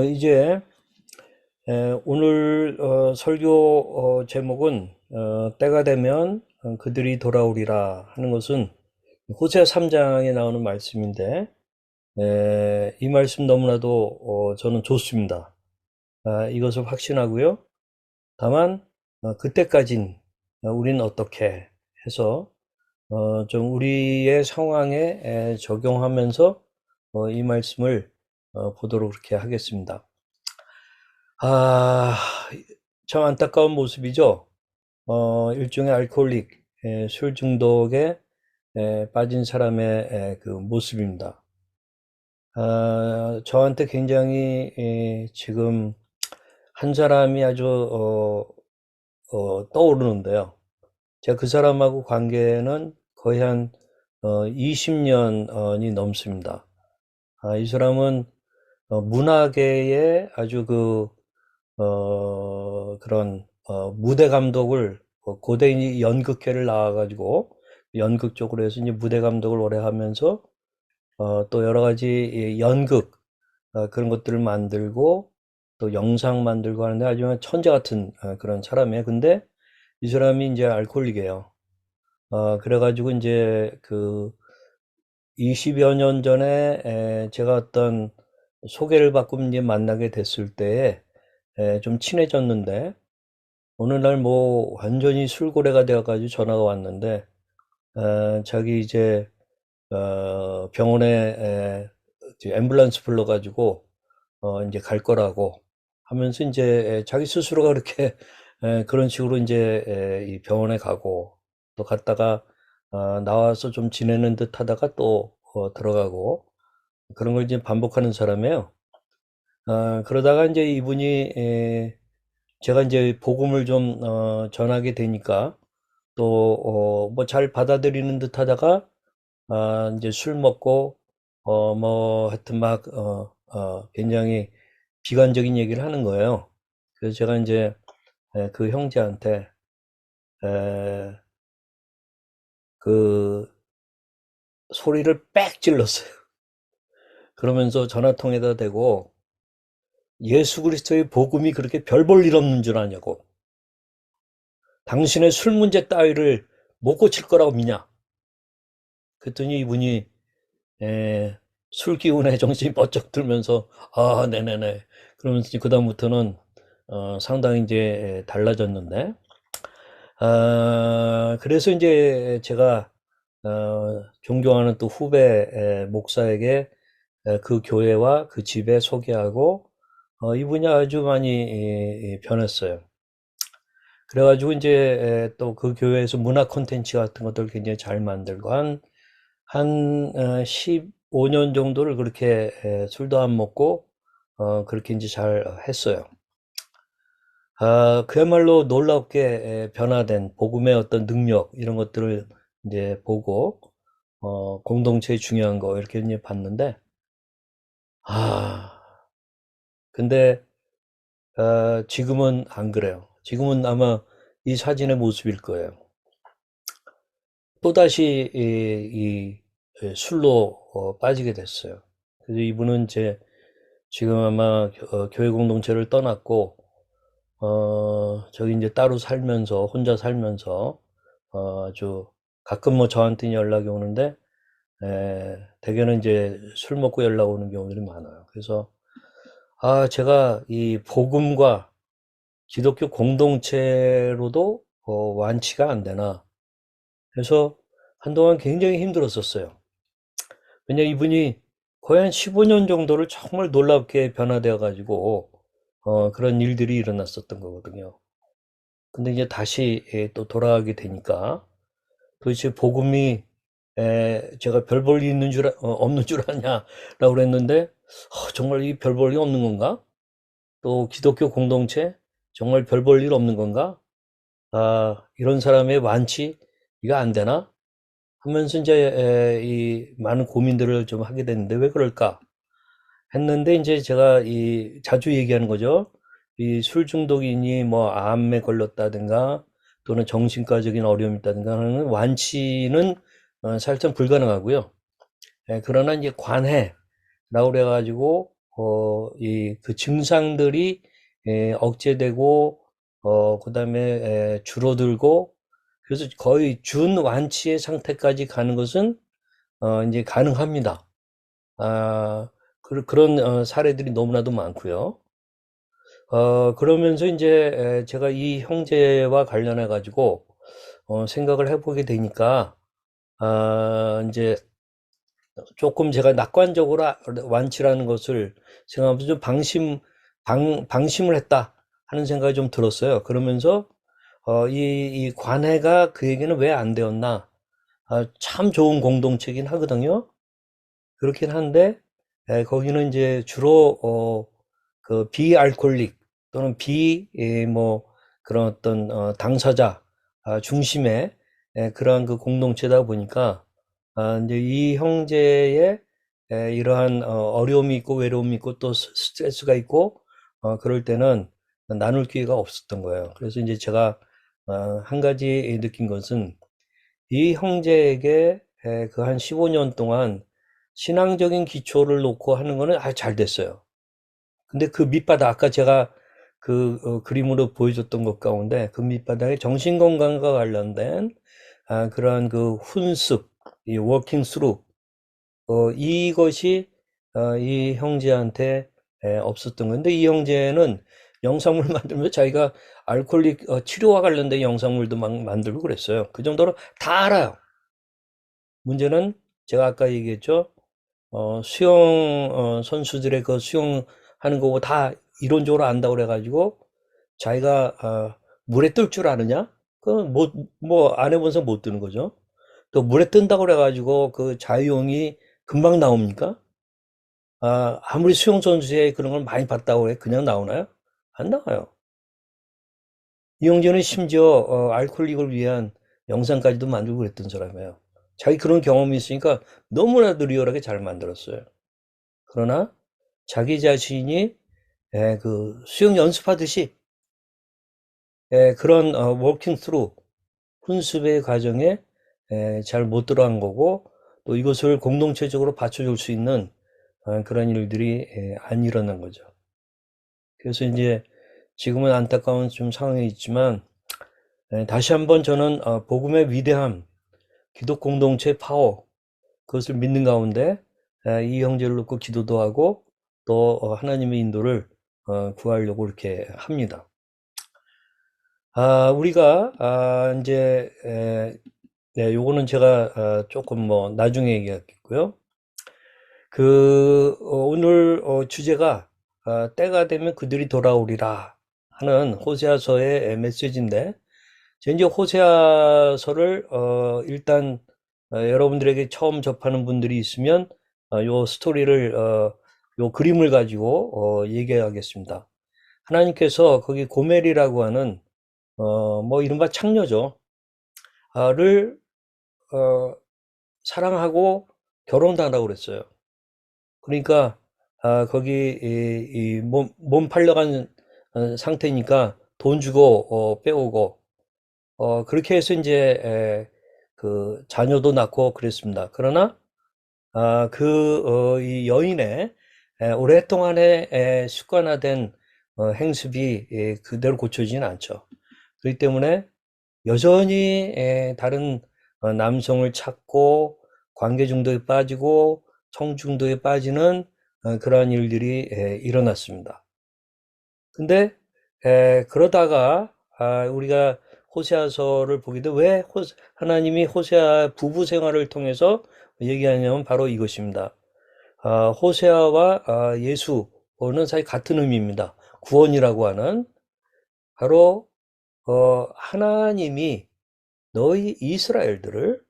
이제 오늘 설교 제목은 때가 되면 그들이 돌아오리라 하는 것은 호세 3장에 나오는 말씀인데 이 말씀 너무나도 저는 좋습니다. 이것을 확신하고요. 다만 그때까진 우리는 어떻게 해서 좀 우리의 상황에 적용하면서 이 말씀을 보도록 그렇게 하겠습니다. 아, 참 안타까운 모습이죠. 일종의 알코올릭, 술 중독에 빠진 사람의 그 모습입니다. 저한테 굉장히 지금 한 사람이 아주 떠오르는데요. 제가 그 사람하고 관계는 거의 한 20년이 넘습니다. 이 사람은 문화계에 아주 그런 무대 감독을 고대 연극회를 나와가지고 연극 쪽으로 해서 이제 무대 감독을 오래 하면서 또 여러 가지 연극 그런 것들을 만들고 또 영상 만들고 하는데 아주 천재 같은 그런 사람이에요. 근데 이 사람이 이제 알코올릭이에요. 그래가지고 이제 그 20여 년 전에 제가 어떤 소개를 받고 이제 만나게 됐을 때에 좀 친해졌는데 어느 날 뭐 완전히 술고래가 되어가지고 전화가 왔는데 자기 이제 병원에 이제 앰뷸런스 불러가지고 이제 갈 거라고 하면서 이제 자기 스스로가 그렇게 그런 식으로 이제 이 병원에 가고 또 갔다가 나와서 좀 지내는 듯 하다가 또 들어가고 그런 걸 이제 반복하는 사람이에요. 그러다가 이제 이분이 제가 이제 복음을 좀 전하게 되니까 또 뭐 잘 받아들이는 듯 하다가 이제 술 먹고 뭐 하여튼 막 굉장히 비관적인 얘기를 하는 거예요. 그래서 제가 이제 그 형제한테 그 소리를 빽 질렀어요. 그러면서 전화통에다 대고 예수 그리스도의 복음이 그렇게 별 볼 일 없는 줄 아냐고. 당신의 술 문제 따위를 못 고칠 거라고 믿냐? 그랬더니 이분이 술 기운에 정신이 번쩍 들면서 네네네. 그러면서 이제 그다음부터는 상당히 이제 달라졌는데 그래서 이제 제가 존경하는 또 후배 목사에게 그 교회와 그 집에 소개하고 이분이 아주 많이 변했어요. 그래가지고 이제 또 그 교회에서 문화 콘텐츠 같은 것들 굉장히 잘 만들고 한 15년 정도를 그렇게 술도 안 먹고 그렇게 이제 잘 했어요. 그야말로 놀랍게 변화된 복음의 어떤 능력 이런 것들을 이제 보고 공동체의 중요한 거 이렇게 이제 봤는데 아 근데 지금은 안 그래요. 지금은 아마 이 사진의 모습일 거예요. 또다시 술로 빠지게 됐어요. 그래서 이분은 지금 아마 교회 공동체를 떠났고 저기 이제 따로 살면서 혼자 살면서 아주 가끔 뭐 저한테 연락이 오는데 대개는 이제 술 먹고 연락 오는 경우들이 많아요. 그래서 제가 이 복음과 기독교 공동체로도 완치가 안 되나. 그래서 한동안 굉장히 힘들었었어요. 왜냐면 이분이 거의 한 15년 정도를 정말 놀랍게 변화되어 가지고 그런 일들이 일어났었던 거거든요. 근데 이제 다시 또 돌아가게 되니까 도대체 복음이 제가 별 볼 일 있는 없는 줄 아냐라고 그랬는데 정말 이 별 볼 일 없는 건가? 또 기독교 공동체 정말 별 볼 일 없는 건가? 이런 사람의 완치 이거 안 되나? 하면서 이제 이 많은 고민들을 좀 하게 됐는데 왜 그럴까? 했는데 이제 제가 이 자주 얘기하는 거죠. 이 술 중독인이 뭐 암에 걸렸다든가 또는 정신과적인 어려움이 있다든가 하는 완치는 사실상 불가능하고요. 그러나 이제 관해라고 그래가지고 그 증상들이 억제되고, 그 다음에 줄어들고, 그래서 거의 준완치의 상태까지 가는 것은 이제 가능합니다. 그런 사례들이 너무나도 많고요. 그러면서 이제 제가 이 형제와 관련해 가지고 생각을 해보게 되니까 이제 조금 제가 낙관적으로 완치라는 것을 생각하면서 좀 방심을 했다 하는 생각이 좀 들었어요. 그러면서 이 관해가 그에게는 왜 안 되었나? 참 좋은 공동체긴 하거든요. 그렇긴 한데 거기는 이제 주로 그 비알콜릭 또는 뭐 그런 어떤 당사자 중심의 그러한 그 공동체다 보니까 이제 이 형제의 이러한 어려움이 있고 외로움이 있고 또 스트레스가 있고 그럴 때는 나눌 기회가 없었던 거예요. 그래서 이제 제가 한 가지 느낀 것은 이 형제에게 그 한 15년 동안 신앙적인 기초를 놓고 하는 거는 잘 됐어요. 근데 그 밑바닥, 아까 제가 그 그림으로 보여줬던 것 가운데 그 밑바닥에 정신건강과 관련된 그러한 그 훈습, 이 워킹 스루, 이것이 이 형제한테 없었던 건데 이 형제는 영상물 만들면서 자기가 알코올릭 치료와 관련된 영상물도 막 만들고 그랬어요. 그 정도로 다 알아요. 문제는 제가 아까 얘기했죠. 수영 선수들의 그 수영하는 거고 다 이론적으로 안다고 그래가지고 자기가 물에 뜰 줄 아느냐? 뭐 안 해본서 못 뜨는 거죠. 또 물에 뜬다고 그래가지고 그 자유형이 금방 나옵니까? 아무리 수영 선수의 그런 걸 많이 봤다고 해 그냥 나오나요? 안 나와요. 이용재는 심지어 알코올릭을 위한 영상까지도 만들고 그랬던 사람이에요. 자기 그런 경험이 있으니까 너무나도 리얼하게 잘 만들었어요. 그러나 자기 자신이 그 수영 연습하듯이 그런 워킹 스루 훈습의 과정에 잘 못 들어간 거고 또 이것을 공동체적으로 받쳐줄 수 있는 그런 일들이 안 일어난 거죠. 그래서 이제 지금은 안타까운 좀 상황에 있지만 다시 한번 저는 복음의 위대함, 기독 공동체의 파워 그것을 믿는 가운데 이 형제를 놓고 기도도 하고 또 하나님의 인도를 구하려고 이렇게 합니다. 우리가 이제 네, 요거는 제가 조금 뭐 나중에 얘기하겠고요. 오늘 주제가 때가 되면 그들이 돌아오리라 하는 호세아서의 메시지인데 제가 이제 호세아서를 일단 여러분들에게 처음 접하는 분들이 있으면 요 스토리를 요 그림을 가지고 얘기하겠습니다. 하나님께서 거기 고멜이라고 하는 뭐 이른바 창녀죠. 를 사랑하고 결혼도 하라고 그랬어요. 그러니까 거기 몸 팔려간 상태니까 돈 주고 빼오고 그렇게 해서 이제 그 자녀도 낳고 그랬습니다. 그러나 이 여인의 오랫동안의 습관화된 행습이 그대로 고쳐지진 않죠. 그렇기 때문에 여전히 다른 남성을 찾고 관계 중독에 빠지고 성중독에 빠지는 그러한 일들이 일어났습니다. 근데 그러다가 우리가 호세아서를 보게 돼 왜 하나님이 호세아 부부 생활을 통해서 얘기하냐면 바로 이것입니다. 호세아와 예수는 사실 같은 의미입니다. 구원이라고 하는 바로 하나님이 너희 이스라엘들을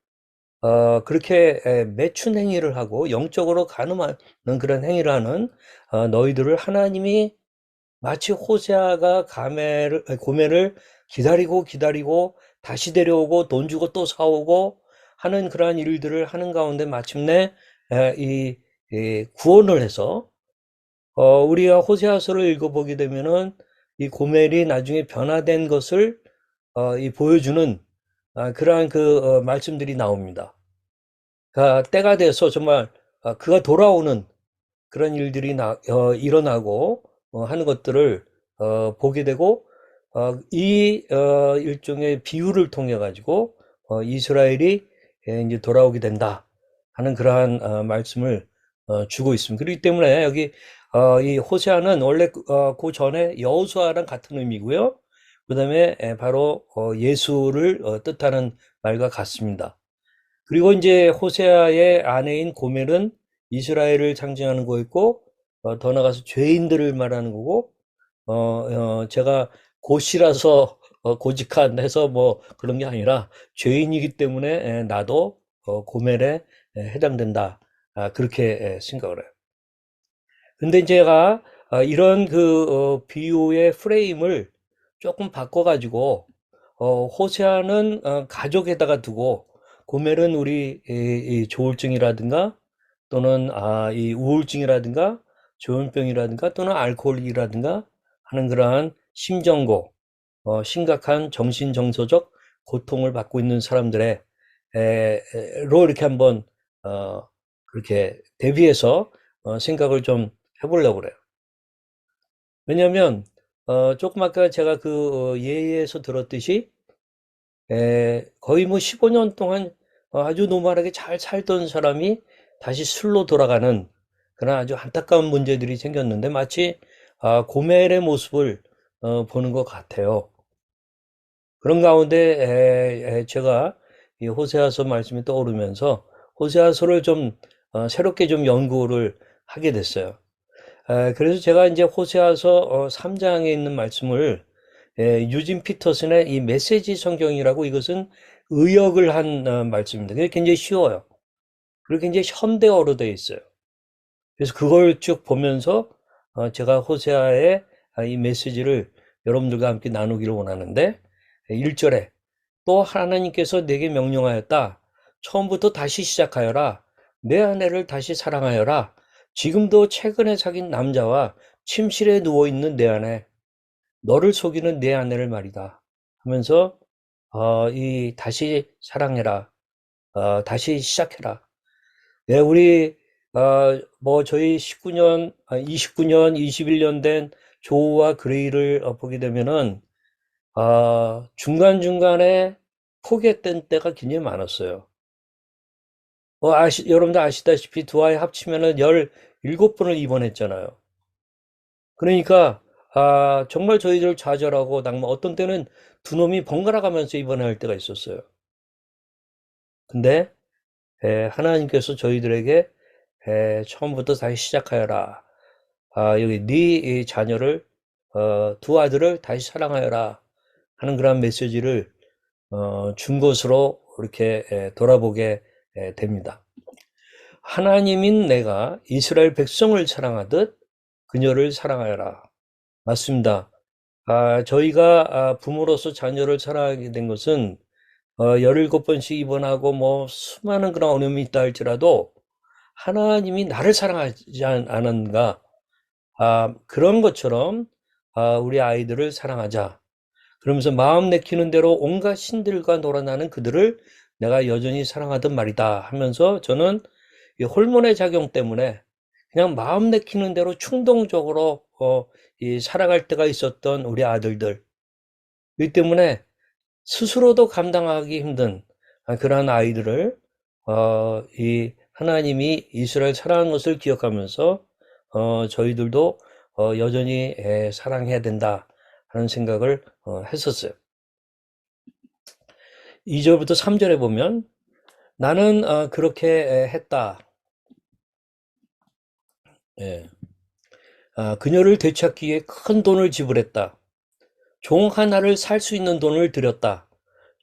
그렇게 매춘 행위를 하고 영적으로 가늠하는 그런 행위를 하는 너희들을 하나님이 마치 호세아가 고멜을 기다리고 다시 데려오고 돈 주고 또 사오고 하는 그러한 일들을 하는 가운데 마침내 이 구원을 해서 우리가 호세아서를 읽어보게 되면은 이 고멜이 나중에 변화된 것을 보여주는 그러한 말씀들이 나옵니다. 때가 돼서 정말 그가 돌아오는 그런 일들이 일어나고 하는 것들을 보게 되고 일종의 비유를 통해 가지고 이스라엘이 이제 돌아오게 된다 하는 그러한 말씀을 주고 있습니다. 그렇기 때문에 여기 이 호세아는 원래 그 전에 여호수아랑 같은 의미고요. 그 다음에 바로 예수를 뜻하는 말과 같습니다. 그리고 이제 호세아의 아내인 고멜은 이스라엘을 상징하는 거였고, 더 나아가서 죄인들을 말하는 거고, 제가 고시라서 고직한 해서 뭐 그런 게 아니라 죄인이기 때문에 나도 고멜에 해당된다. 그렇게 생각을 해요. 근데 제가 이런 비유의 프레임을 조금 바꿔가지고 호세아는 가족에다가 두고 고멜은 우리 이 조울증이라든가 또는 이 우울증이라든가 조현병이라든가 또는 알코올이라든가 하는 그러한 심정고 심각한 정신정서적 고통을 받고 있는 사람들의 로 이렇게 한번 그렇게 대비해서 생각을 좀 해보려고 그래요. 왜냐하면 조금 아까 제가 예에서 들었듯이 거의 뭐 15년 동안 아주 노멀하게 잘 살던 사람이 다시 술로 돌아가는 그런 아주 안타까운 문제들이 생겼는데 마치 고멜의 모습을 보는 것 같아요. 그런 가운데 제가 이 호세아서 말씀이 떠오르면서 호세아서를 좀 새롭게 좀 연구를 하게 됐어요. 그래서 제가 이제 호세아서 3장에 있는 말씀을 유진 피터슨의 이 메시지 성경이라고, 이것은 의역을 한 말씀입니다. 그게 굉장히 쉬워요. 그리고 굉장히 현대어로 되어 있어요. 그래서 그걸 쭉 보면서 제가 호세아의 이 메시지를 여러분들과 함께 나누기를 원하는데, 1절에 또 하나님께서 내게 명령하였다. 처음부터 다시 시작하여라. 내 아내를 다시 사랑하여라. 지금도 최근에 사귄 남자와 침실에 누워있는 내 아내, 너를 속이는 내 아내를 말이다 하면서 이 다시 사랑해라, 다시 시작해라. 네, 우리 뭐 저희 19년, 29년, 21년 된 조우와 그레이를 보게 되면은 중간중간에 포기했던 때가 굉장히 많았어요. 여러분들 아시다시피 두 아이 합치면은 17번을 입원했잖아요. 그러니까 정말 저희들 좌절하고 낭만, 어떤 때는 두 놈이 번갈아 가면서 입원할 때가 있었어요. 근데 하나님께서 저희들에게 처음부터 다시 시작하여라. 여기 네 자녀를 두 아들을 다시 사랑하여라 하는 그런 메시지를 준 것으로 이렇게 돌아보게 됩니다. 하나님인 내가 이스라엘 백성을 사랑하듯 그녀를 사랑하여라. 맞습니다. 저희가 부모로서 자녀를 사랑하게 된 것은 17번씩 입원하고 뭐 수많은 그런 어려움이 있다 할지라도 하나님이 나를 사랑하지 않은가, 그런 것처럼 우리 아이들을 사랑하자. 그러면서 마음 내키는 대로 온갖 신들과 놀아나는 그들을 내가 여전히 사랑하던 말이다 하면서, 저는 이 호르몬의 작용 때문에 그냥 마음 내키는 대로 충동적으로 살아갈 때가 있었던 우리 아들들, 이 때문에 스스로도 감당하기 힘든 그러한 아이들을 이 하나님이 이스라엘 사랑하는 것을 기억하면서 저희들도 여전히 사랑해야 된다 하는 생각을 했었어요. 2절부터 3절에 보면 나는 그렇게 했다. 그녀를 되찾기 위해 큰 돈을 지불했다. 종 하나를 살 수 있는 돈을 들였다.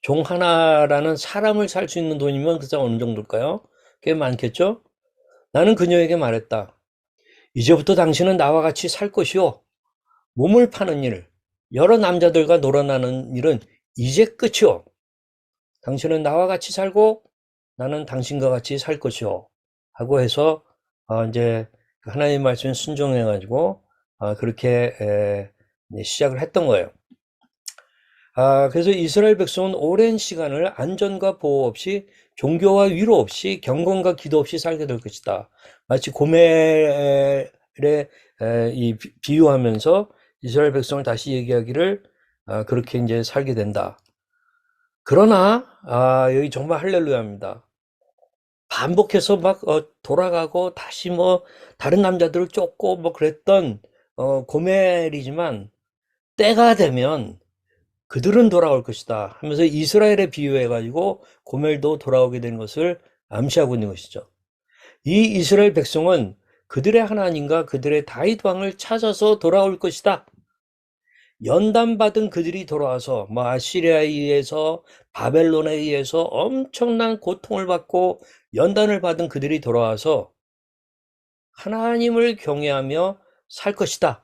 종 하나라는 사람을 살 수 있는 돈이면 그 사람 어느 정도일까요? 꽤 많겠죠? 나는 그녀에게 말했다. 이제부터 당신은 나와 같이 살 것이요. 몸을 파는 일, 여러 남자들과 놀아나는 일은 이제 끝이요. 당신은 나와 같이 살고 나는 당신과 같이 살 것이요. 하고 해서 이제 하나님의 말씀에 순종해가지고 그렇게 시작을 했던 거예요. 그래서 이스라엘 백성은 오랜 시간을 안전과 보호 없이 종교와 위로 없이 경건과 기도 없이 살게 될 것이다. 마치 고멜에 비유하면서 이스라엘 백성을 다시 얘기하기를 그렇게 이제 살게 된다. 그러나 여기 정말 할렐루야입니다. 반복해서 막 돌아가고 다시 뭐 다른 남자들을 쫓고 뭐 그랬던 고멜이지만 때가 되면 그들은 돌아올 것이다 하면서 이스라엘에 비유해가지고 고멜도 돌아오게 되는 것을 암시하고 있는 것이죠. 이 이스라엘 백성은 그들의 하나님과 그들의 다윗 왕을 찾아서 돌아올 것이다. 연단받은 그들이 돌아와서 뭐 아시리아에 의해서 바벨론에 의해서 엄청난 고통을 받고 연단을 받은 그들이 돌아와서 하나님을 경외하며 살 것이다.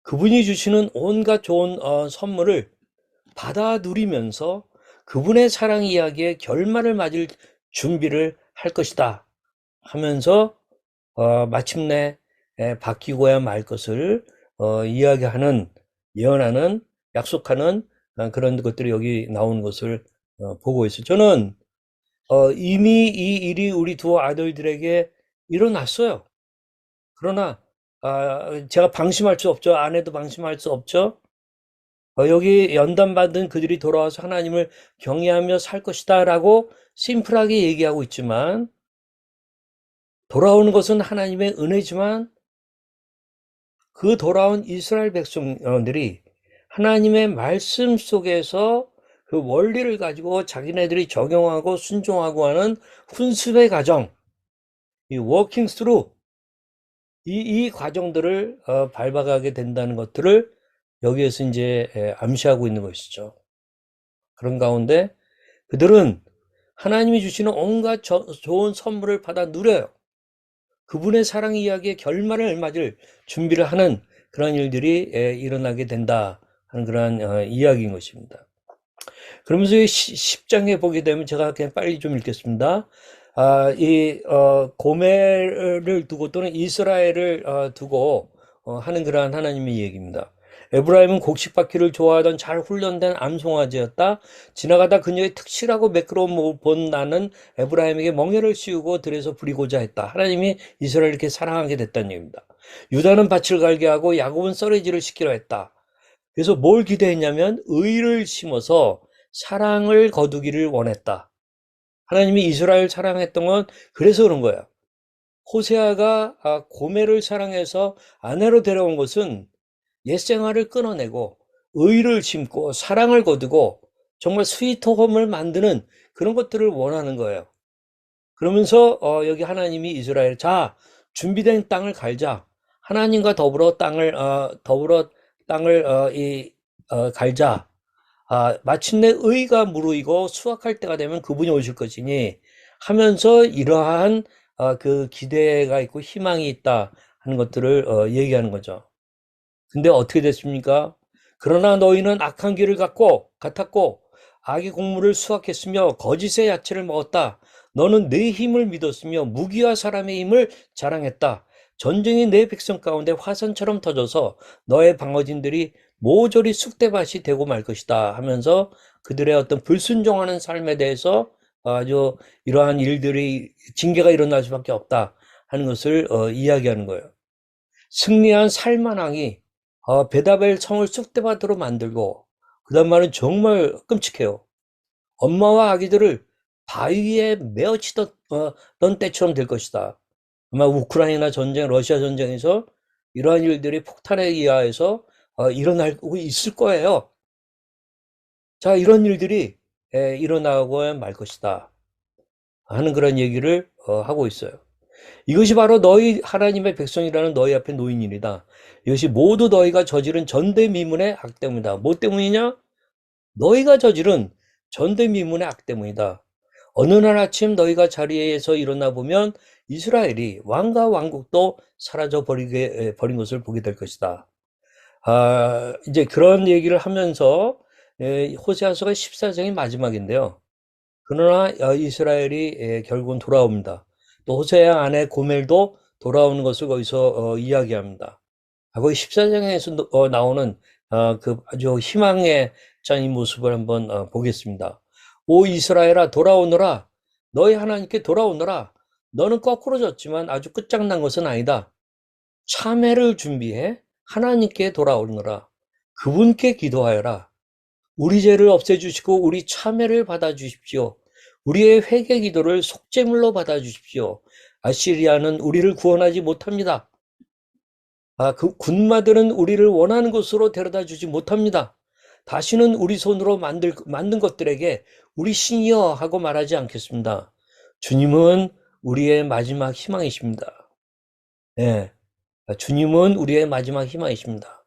그분이 주시는 온갖 좋은 선물을 받아 누리면서 그분의 사랑 이야기에 결말을 맞을 준비를 할 것이다 하면서 마침내 바뀌고야 말 것을 이야기하는, 예언하는, 약속하는 그런 것들이 여기 나오는 것을 보고 있어요. 저는 이미 이 일이 우리 두 아들들에게 일어났어요. 그러나 제가 방심할 수 없죠. 아내도 방심할 수 없죠. 여기 연단받은 그들이 돌아와서 하나님을 경외하며 살 것이다 라고 심플하게 얘기하고 있지만, 돌아오는 것은 하나님의 은혜지만 그 돌아온 이스라엘 백성들이 하나님의 말씀 속에서 그 원리를 가지고 자기네들이 적용하고 순종하고 하는 훈습의 과정, 이 워킹 스루, 이 과정들을 밟아가게 된다는 것들을 여기에서 이제 암시하고 있는 것이죠. 그런 가운데 그들은 하나님이 주시는 온갖 좋은 선물을 받아 누려요. 그분의 사랑 이야기의 결말을 맞을 준비를 하는 그런 일들이 일어나게 된다 하는 그런 이야기인 것입니다. 그러면서 10장에 보게 되면 제가 그냥 빨리 좀 읽겠습니다. 고멜을 두고 또는 이스라엘을 두고 하는 그러한 하나님의 얘기입니다. 에브라임은 곡식받기를 좋아하던 잘 훈련된 암송아지였다. 지나가다 그녀의 특실하고 매끄러운 본 나는 에브라임에게 멍에를 씌우고 들에서 부리고자 했다. 하나님이 이스라엘을 이렇게 사랑하게 됐다는 얘기입니다. 유다는 밭을 갈게 하고 야곱은 썰매질을 시키려 했다. 그래서 뭘 기대했냐면 의를 심어서 사랑을 거두기를 원했다. 하나님이 이스라엘 사랑했던 건 그래서 그런 거예요. 호세아가 고멜을 사랑해서 아내로 데려온 것은 옛생활을 끊어내고 의를 심고 사랑을 거두고 정말 스위트홈을 만드는 그런 것들을 원하는 거예요. 그러면서 여기 하나님이 이스라엘, 자, 준비된 땅을 갈자. 하나님과 더불어 땅을 갈자. 마침내 의가 무르익고 수확할 때가 되면 그분이 오실 것이니 하면서 이러한 그 기대가 있고 희망이 있다 하는 것들을 얘기하는 거죠. 근데 어떻게 됐습니까? 그러나 너희는 악한 길을 같았고 악의 곡물을 수확했으며 거짓의 야채를 먹었다. 너는 내 힘을 믿었으며 무기와 사람의 힘을 자랑했다. 전쟁이 내 백성 가운데 화산처럼 터져서 너의 방어진들이 모조리 쑥대밭이 되고 말 것이다 하면서 그들의 어떤 불순종하는 삶에 대해서 아주 이러한 일들이 징계가 일어날 수밖에 없다 하는 것을 이야기하는 거예요. 승리한 살만왕이 베다벨 성을 쑥대밭으로 만들고, 그 다음 말은 정말 끔찍해요. 엄마와 아기들을 바위에 메어치던 때처럼 될 것이다. 아마 우크라이나 전쟁, 러시아 전쟁에서 이러한 일들이 폭탄에 의해서 일어나고 있을 거예요. 자, 이런 일들이 일어나고 말 것이다 하는 그런 얘기를 하고 있어요. 이것이 바로 너희 하나님의 백성이라는 너희 앞에 놓인 일이다. 이것이 모두 너희가 저지른 전대미문의 악 때문이다. 뭐 때문이냐? 너희가 저지른 전대미문의 악 때문이다. 어느 날 아침 너희가 자리에서 일어나 보면 이스라엘이 왕과 왕국도 사라져 버린 것을 보게 될 것이다. 이제 그런 얘기를 하면서 호세아서가 14장이 마지막인데요. 그러나 이스라엘이 결국은 돌아옵니다. 또 호세아 아내 고멜도 돌아오는 것을 거기서 이야기합니다. 거기 14장에서 나오는 그 아주 희망에 찬 이 모습을 한번 보겠습니다. 오 이스라엘아 돌아오너라. 너희 하나님께 돌아오너라. 너는 거꾸로 졌지만 아주 끝장난 것은 아니다. 참회를 준비해 하나님께 돌아오너라. 그분께 기도하여라. 우리 죄를 없애주시고 우리 참회를 받아주십시오. 우리의 회개 기도를 속죄물로 받아주십시오. 아시리아는 우리를 구원하지 못합니다. 그 군마들은 우리를 원하는 곳으로 데려다 주지 못합니다. 다시는 우리 손으로 만든 것들에게 우리 신이여 하고 말하지 않겠습니다. 주님은 우리의 마지막 희망이십니다. 예, 주님은 우리의 마지막 희망이십니다.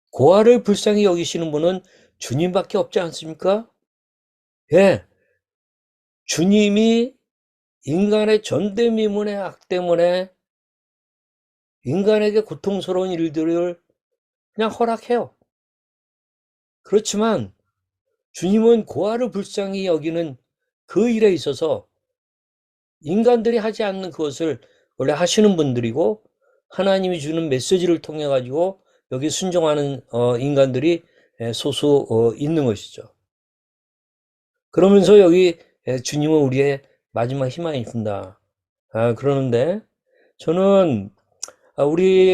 고아를 불쌍히 여기시는 분은 주님밖에 없지 않습니까? 예, 주님이 인간의 전대미문의 악 때문에 인간에게 고통스러운 일들을 그냥 허락해요. 그렇지만 주님은 고아를 불쌍히 여기는 그 일에 있어서 인간들이 하지 않는 그것을 원래 하시는 분들이고 하나님이 주는 메시지를 통해 가지고 여기 순종하는 인간들이 소수 있는 것이죠. 그러면서 여기 주님은 우리의 마지막 희망이십니다. 그러는데 저는 우리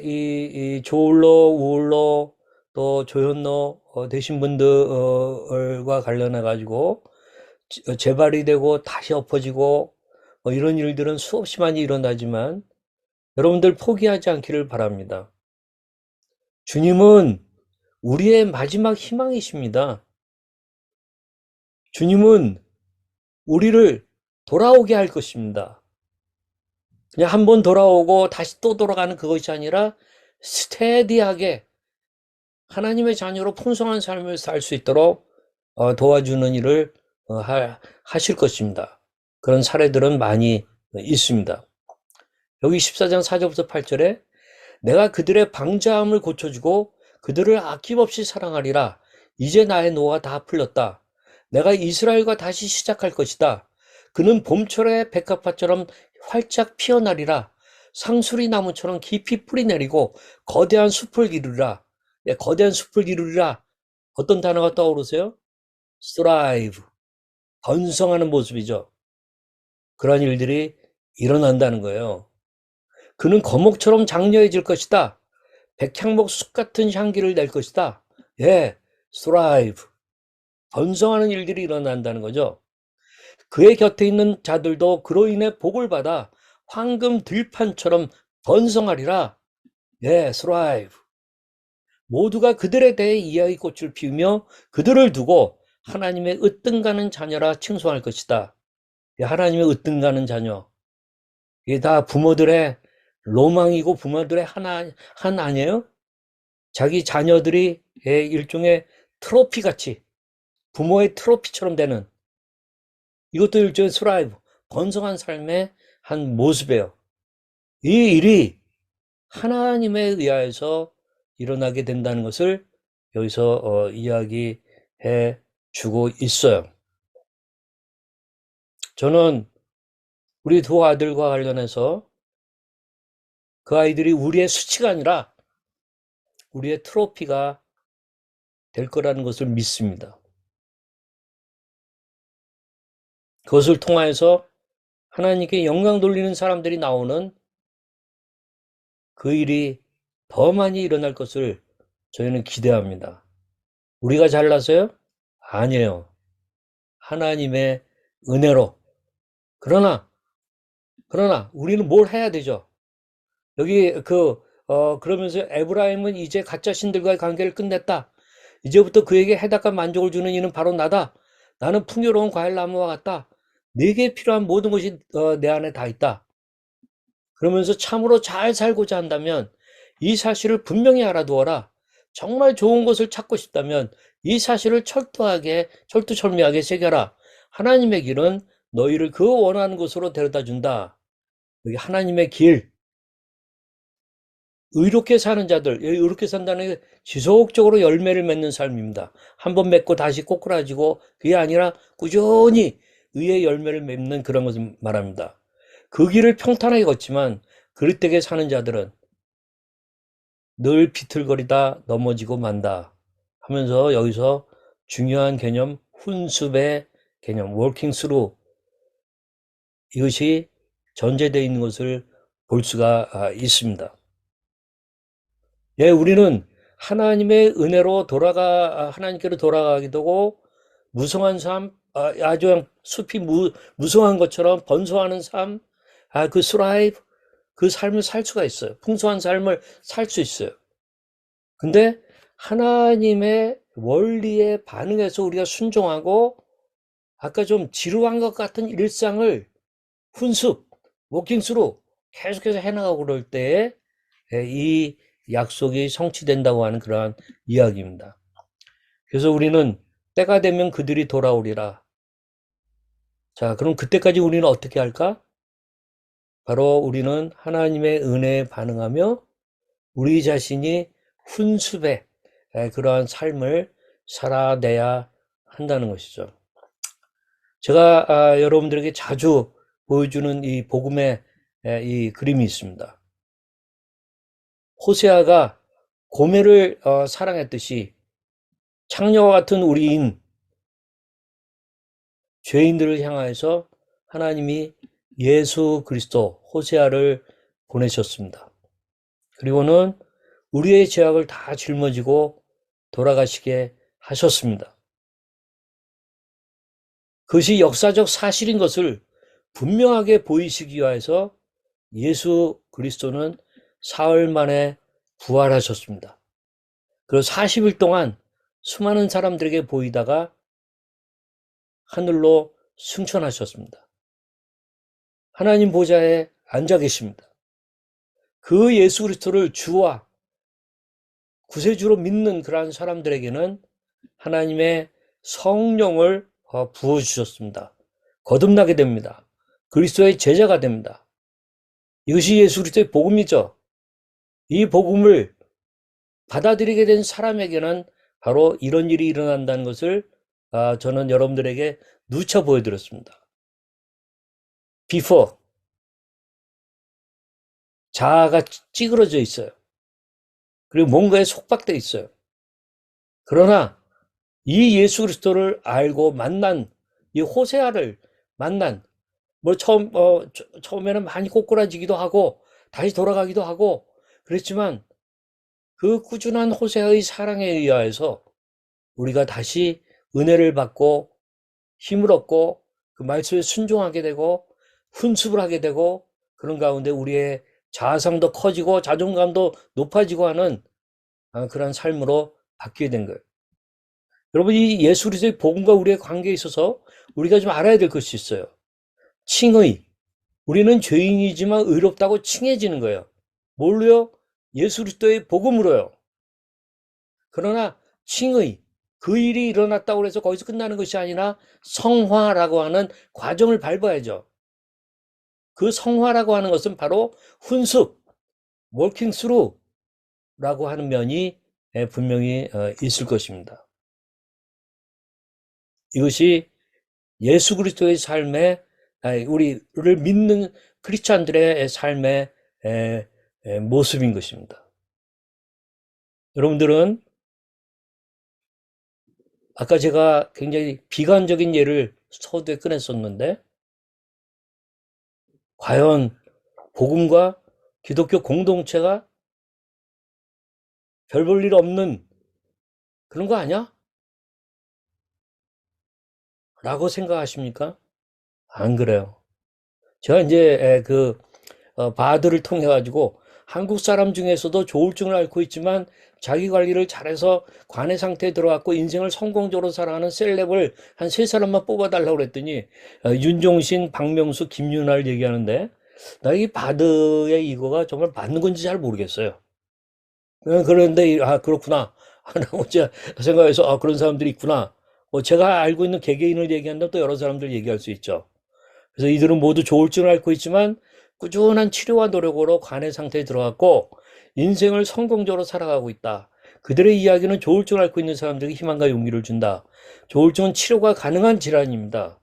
이 조울로 우울로 또 조현로 되신 분들과 관련해 가지고 재발이 되고 다시 엎어지고 이런 일들은 수없이 많이 일어나지만 여러분들 포기하지 않기를 바랍니다. 주님은 우리의 마지막 희망이십니다. 주님은 우리를 돌아오게 할 것입니다. 그냥 한번 돌아오고 다시 또 돌아가는 그것이 아니라 스테디하게 하나님의 자녀로 풍성한 삶을 살 수 있도록 도와주는 일을 하실 것입니다. 그런 사례들은 많이 있습니다. 여기 14장 4절부터 8절에 내가 그들의 방자함을 고쳐주고 그들을 아낌없이 사랑하리라. 이제 나의 노가 다 풀렸다. 내가 이스라엘과 다시 시작할 것이다. 그는 봄철의 백합화처럼 활짝 피어나리라. 상수리 나무처럼 깊이 뿌리 내리고 거대한 숲을 이루리라. 거대한 숲을 이루리라. 어떤 단어가 떠오르세요? thrive, 번성하는 모습이죠. 그러한 일들이 일어난다는 거예요. 그는 거목처럼 장려해질 것이다. 백향목 숲 같은 향기를 낼 것이다. 예, thrive, 번성하는 일들이 일어난다는 거죠. 그의 곁에 있는 자들도 그로 인해 복을 받아 황금 들판처럼 번성하리라. 예, thrive. 모두가 그들에 대해 이야기 꽃을 피우며 그들을 두고 하나님의 으뜸가는 자녀라 칭송할 것이다. 하나님의 으뜸가는 자녀. 이게 다 부모들의 로망이고 부모들의 한 아니에요? 자기 자녀들이 일종의 트로피 같이 부모의 트로피처럼 되는 이것도 일종의 스라이브, 번성한 삶의 한 모습이에요. 이 일이 하나님에 의하여서 일어나게 된다는 것을 여기서 이야기해 주고 있어요. 저는 우리 두 아들과 관련해서 그 아이들이 우리의 수치가 아니라 우리의 트로피가 될 거라는 것을 믿습니다. 그것을 통하여서 하나님께 영광 돌리는 사람들이 나오는 그 일이 더 많이 일어날 것을 저희는 기대합니다. 우리가 잘나서요? 아니에요. 하나님의 은혜로. 그러나 우리는 뭘 해야 되죠? 여기 그러면서 에브라임은 이제 가짜 신들과의 관계를 끝냈다. 이제부터 그에게 해답과 만족을 주는 이는 바로 나다. 나는 풍요로운 과일나무와 같다. 내게 필요한 모든 것이 내 안에 다 있다. 그러면서 참으로 잘 살고자 한다면 이 사실을 분명히 알아두어라. 정말 좋은 것을 찾고 싶다면 이 사실을 철두철미하게 새겨라. 하나님의 길은 너희를 그 원하는 곳으로 데려다 준다. 여기 하나님의 길, 의롭게 사는 자들, 의롭게 산다는 게 지속적으로 열매를 맺는 삶입니다. 한번 맺고 다시 꼬꾸라지고 그게 아니라 꾸준히 의의 열매를 맺는 그런 것을 말합니다. 그 길을 평탄하게 걷지만 그릇되게 사는 자들은 늘 비틀거리다 넘어지고 만다 하면서 여기서 중요한 개념, 훈습의 개념, working through, 이것이 전제되어 있는 것을 볼 수가 있습니다. 예, 우리는 하나님의 은혜로 하나님께로 돌아가기도 하고, 무성한 삶, 아주 그냥 숲이 무성한 것처럼 번성하는 삶, 그 스라이브, 그 삶을 살 수가 있어요. 풍성한 삶을 살 수 있어요. 근데 하나님의 원리에 반응해서 우리가 순종하고, 아까 좀 지루한 것 같은 일상을 훈습, 워킹스루 계속해서 해나가고 그럴 때에 이 약속이 성취된다고 하는 그러한 이야기입니다. 그래서 우리는 때가 되면 그들이 돌아오리라. 자, 그럼 그때까지 우리는 어떻게 할까? 바로 우리는 하나님의 은혜에 반응하며 우리 자신이 훈습의 그러한 삶을 살아내야 한다는 것이죠. 제가 여러분들에게 자주 보여주는 이 복음의 이 그림이 있습니다. 호세아가 고멜을 사랑했듯이 창녀와 같은 우리인 죄인들을 향하여서 하나님이 예수 그리스도 호세아를 보내셨습니다. 그리고는 우리의 죄악을 다 짊어지고 돌아가시게 하셨습니다. 그것이 역사적 사실인 것을 분명하게 보이시기 위해서 예수 그리스도는 사흘 만에 부활하셨습니다. 그리고 40일 동안 수많은 사람들에게 보이다가 하늘로 승천하셨습니다. 하나님 보좌에 앉아 계십니다. 그 예수 그리스도를 주와 구세주로 믿는 그러한 사람들에게는 하나님의 성령을 부어주셨습니다. 거듭나게 됩니다. 그리스도의 제자가 됩니다. 이것이 예수 그리스도의 복음이죠. 이 복음을 받아들이게 된 사람에게는 바로 이런 일이 일어난다는 것을 저는 여러분들에게 누차 보여드렸습니다. Before, 자아가 찌그러져 있어요. 그리고 뭔가에 속박되어 있어요. 그러나 이 예수 그리스도를 알고 만난 이 호세아를 만난, 뭐 처음에는 많이 꼬꾸라지기도 하고 다시 돌아가기도 하고 그랬지만 그 꾸준한 호세아의 사랑에 의하여서 우리가 다시 은혜를 받고 힘을 얻고 그 말씀에 순종하게 되고 훈습을 하게 되고 그런 가운데 우리의 자아상도 커지고 자존감도 높아지고 하는 그런 삶으로 바뀌게 된 거예요. 여러분, 이 예수 그리스도의 복음과 우리의 관계에 있어서 우리가 좀 알아야 될 것이 있어요. 칭의. 우리는 죄인이지만 의롭다고 칭해지는 거예요. 뭘로요? 예수 그리스도의 복음으로요. 그러나 칭의, 그 일이 일어났다고 해서 거기서 끝나는 것이 아니라 성화라고 하는 과정을 밟아야죠. 그 성화라고 하는 것은 바로 훈습, working through라고 하는 면이 분명히 있을 것입니다. 이것이 예수 그리스도의 삶에 우리를 믿는 크리스찬들의 삶의 모습인 것입니다. 여러분들은 아까 제가 굉장히 비관적인 예를 서두에 꺼냈었는데 과연 복음과 기독교 공동체가 별 볼 일 없는 그런 거 아니야? 라고 생각하십니까? 안 그래요. 제가 이제 바드를 통해 가지고 한국 사람 중에서도 조울증을 앓고 있지만 자기 관리를 잘해서 관의 상태에 들어갔고 인생을 성공적으로 살아가는 셀럽을 한 3사람만 뽑아달라고 그랬더니 윤종신, 박명수, 김윤아를 얘기하는데 나 이 바드의 이거가 정말 맞는 건지 잘 모르겠어요. 그런데 그렇구나 라고 제가 생각해서 그런 사람들이 있구나. 제가 알고 있는 개개인을 얘기한다면 또 여러 사람들 얘기할 수 있죠. 그래서 이들은 모두 조울증을 앓고 있지만 꾸준한 치료와 노력으로 관의 상태에 들어갔고 인생을 성공적으로 살아가고 있다. 그들의 이야기는 조울증을 앓고 있는 사람들에게 희망과 용기를 준다. 조울증은 치료가 가능한 질환입니다.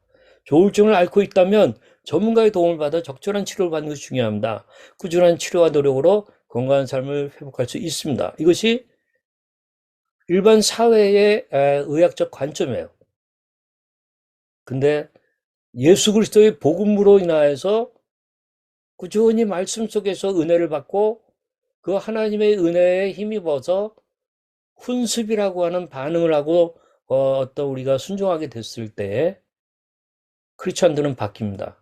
조울증을 앓고 있다면 전문가의 도움을 받아 적절한 치료를 받는 것이 중요합니다. 꾸준한 치료와 노력으로 건강한 삶을 회복할 수 있습니다. 이것이 일반 사회의 의학적 관점이에요. 근데 예수 그리스도의 복음으로 인하여서 꾸준히 말씀 속에서 은혜를 받고 그 하나님의 은혜에 힘입어서 훈습이라고 하는 반응을 하고 어떤 우리가 순종하게 됐을 때 크리스천들은 바뀝니다.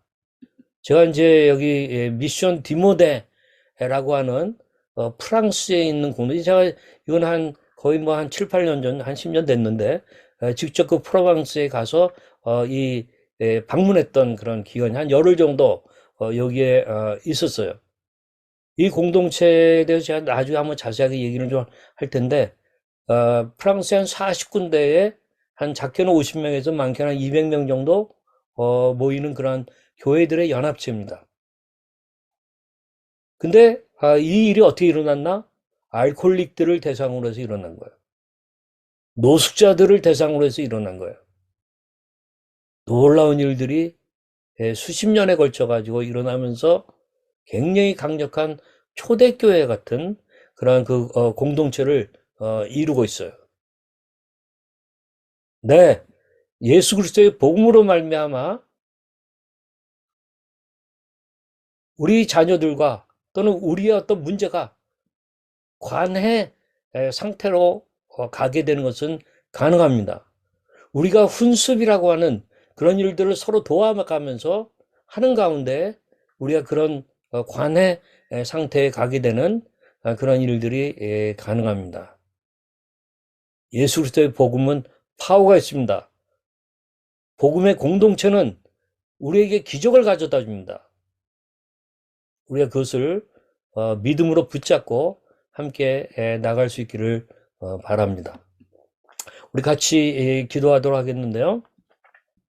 제가 이제 여기 미션 디모데라고 하는 프랑스에 있는 공동체, 제가 이건 거의 뭐 한 7, 8년 전, 한 10년 됐는데 직접 그 프로방스에 가서 방문했던 그런 기간이 한 열흘 정도 여기에 있었어요. 이 공동체에 대해서 제가 나중에 한번 자세하게 얘기를 좀 할 텐데 프랑스의 한 40군데에 한 작게는 50명에서 많게는 한 200명 정도 모이는 그런 교회들의 연합체입니다. 근데 이 일이 어떻게 일어났나? 알코올릭들을 대상으로 해서 일어난 거예요. 노숙자들을 대상으로 해서 일어난 거예요. 놀라운 일들이 수십 년에 걸쳐 가지고 일어나면서 굉장히 강력한 초대교회 같은 그런 그 공동체를 이루고 있어요. 네, 예수 그리스도의 복음으로 말미암아 우리 자녀들과 또는 우리의 어떤 문제가 관해 상태로 가게 되는 것은 가능합니다. 우리가 훈습이라고 하는 그런 일들을 서로 도와가면서 하는 가운데 우리가 그런 관해 상태에 가게 되는 그런 일들이 가능합니다. 예수 그리스도의 복음은 파워가 있습니다. 복음의 공동체는 우리에게 기적을 가져다 줍니다. 우리가 그것을 믿음으로 붙잡고 함께 나갈 수 있기를 바랍니다. 우리 같이 기도하도록 하겠는데요.